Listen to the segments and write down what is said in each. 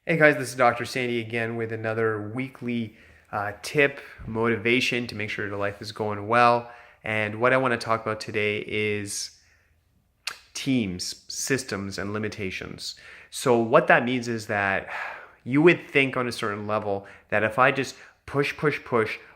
Hey guys, this is Dr. Sandy again with another weekly tip, motivation to make sure your life is going well. And what I want to talk about today is teams, systems, and limitations. So, what that means is that you would think on a certain level that if I just push,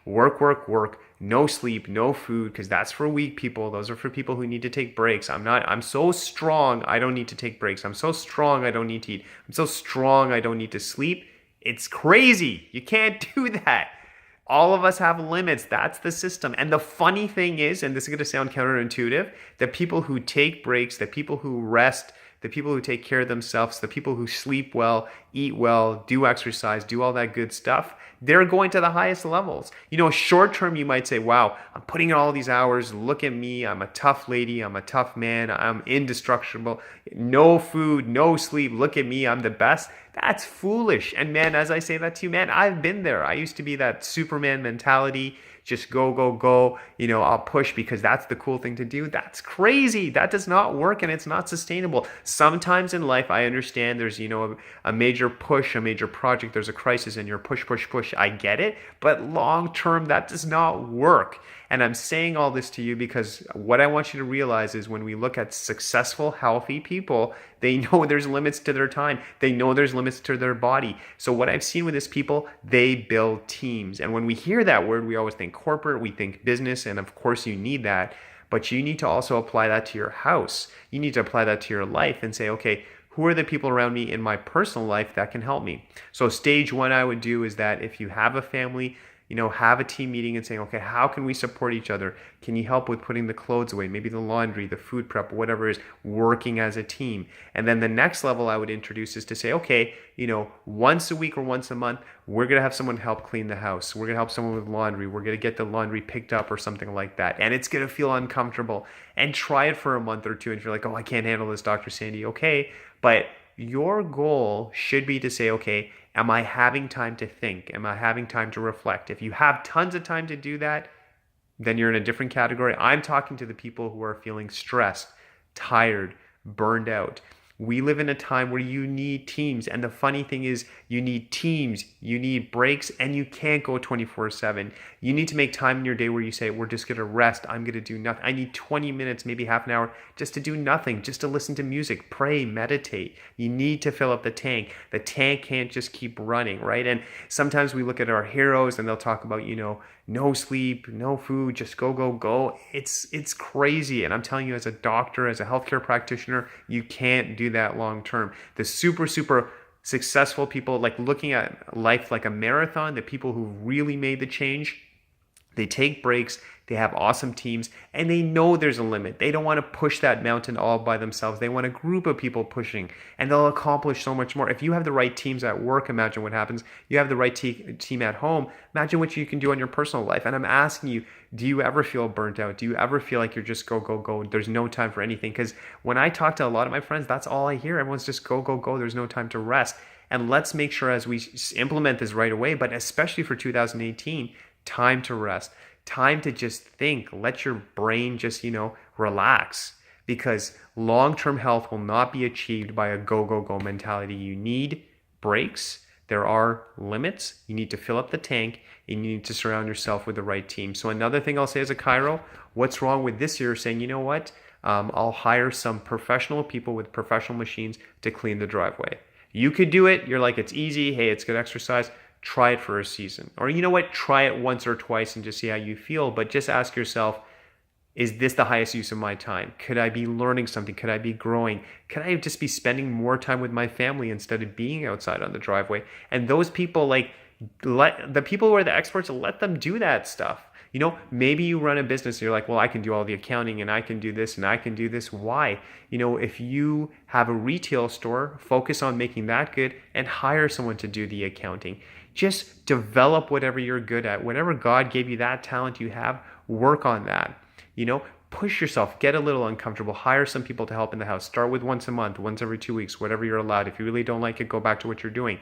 work, no sleep, no food, because that's for weak people. Those are for people who need to take breaks. I'm so strong, I don't need to take breaks. I'm so strong, I don't need to eat. I'm so strong, I don't need to sleep. It's crazy. You can't do that. All of us have limits. That's the system. And the funny thing is, and this is going to sound counterintuitive, the people who take breaks, the people who rest, the people who take care of themselves, the people who sleep well, eat well, do exercise, do all that good stuff, they're going to the highest levels. Short term, you might say, wow, I'm putting in all these hours. Look at me. I'm a tough lady. I'm a tough man. I'm indestructible. No food, no sleep. Look at me. I'm the best. That's foolish. And man, as I say that to you, man, I've been there. I used to be that Superman mentality. Just go. I'll push because that's the cool thing to do. That's crazy. That does not work and it's not sustainable. Sometimes in life, I understand there's, a major push, a major project, there's a crisis and you're push. I get it. But long term, that does not work. And I'm saying all this to you because what I want you to realize is when we look at successful, healthy people, they know there's limits to their time. They know there's limits to their body. So what I've seen with these people, they build teams. And when we hear that word, we always think corporate, we think business, and of course you need that. But you need to also apply that to your house. You need to apply that to your life and say, okay, who are the people around me in my personal life that can help me? So stage one I would do is that if you have a family, have a team meeting and saying, okay, how can we support each other? Can you help with putting the clothes away? Maybe the laundry, the food prep, whatever it is, working as a team. And then the next level I would introduce is to say, okay, once a week or once a month, we're going to have someone help clean the house. We're going to help someone with laundry. We're going to get the laundry picked up or something like that. And it's going to feel uncomfortable. And try it for a month or two. And if you're like, oh, I can't handle this, Dr. Sandy, okay. But your goal should be to say, okay, am I having time to think? Am I having time to reflect? If you have tons of time to do that, then you're in a different category. I'm talking to the people who are feeling stressed, tired, burned out. We live in a time where you need teams. And the funny thing is, you need teams, you need breaks, and you can't go 24/7. You need to make time in your day where you say, we're just going to rest. I'm going to do nothing. I need 20 minutes, maybe half an hour, just to do nothing, just to listen to music, pray, meditate. You need to fill up the tank. The tank can't just keep running, right? And sometimes we look at our heroes and they'll talk about, no sleep, no food, just go. It's crazy. And I'm telling you, as a doctor, as a healthcare practitioner, you can't do that long term. The super successful people, like looking at life like a marathon, the people who really made the change, they take breaks, they have awesome teams, and they know there's a limit. They don't want to push that mountain all by themselves. They want a group of people pushing, and they'll accomplish so much more. If you have the right teams at work, imagine what happens. You have the right team at home, imagine what you can do in your personal life. And I'm asking you, do you ever feel burnt out? Do you ever feel like you're just go? There's no time for anything? Because when I talk to a lot of my friends, that's all I hear. Everyone's just go. There's no time to rest. And let's make sure as we implement this right away, but especially for 2018, time to rest, time to just think, let your brain just, relax, because long-term health will not be achieved by a go mentality. You need breaks. There are limits. You need to fill up the tank and you need to surround yourself with the right team. So another thing I'll say as a chiro, what's wrong with this year saying, you know what, I'll hire some professional people with professional machines to clean the driveway. You could do it. You're like, it's easy. Hey, it's good exercise. Try it for a season. Or you know what? Try it once or twice and just see how you feel. But just ask yourself, is this the highest use of my time? Could I be learning something? Could I be growing? Could I just be spending more time with my family instead of being outside on the driveway? And those people, let the people who are the experts, let them do that stuff. Maybe you run a business and you're like, well, I can do all the accounting and I can do this and I can do this. Why? If you have a retail store, focus on making that good and hire someone to do the accounting. Just develop whatever you're good at. Whatever God gave you, that talent you have, work on that. Push yourself, get a little uncomfortable, hire some people to help in the house. Start with once a month, once every 2 weeks, whatever you're allowed. If you really don't like it, go back to what you're doing.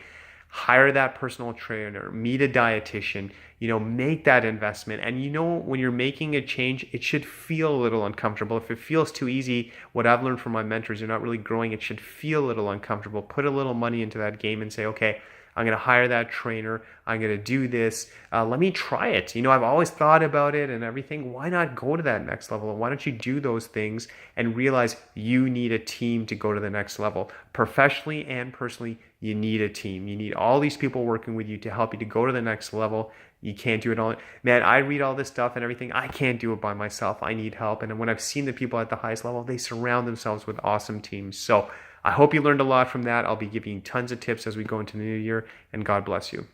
hire that personal trainer, meet a dietitian, make that investment. And when you're making a change, it should feel a little uncomfortable. If it feels too easy, what I've learned from my mentors, you're not really growing, it should feel a little uncomfortable. Put a little money into that game and say, okay, I'm going to hire that trainer. I'm going to do this. Let me try it. I've always thought about it and everything. Why not go to that next level? Why don't you do those things and realize you need a team to go to the next level? Professionally and personally, you need a team. You need all these people working with you to help you to go to the next level. You can't do it all. Man, I read all this stuff and everything. I can't do it by myself. I need help. And when I've seen the people at the highest level, they surround themselves with awesome teams. So I hope you learned a lot from that. I'll be giving you tons of tips as we go into the new year, and God bless you.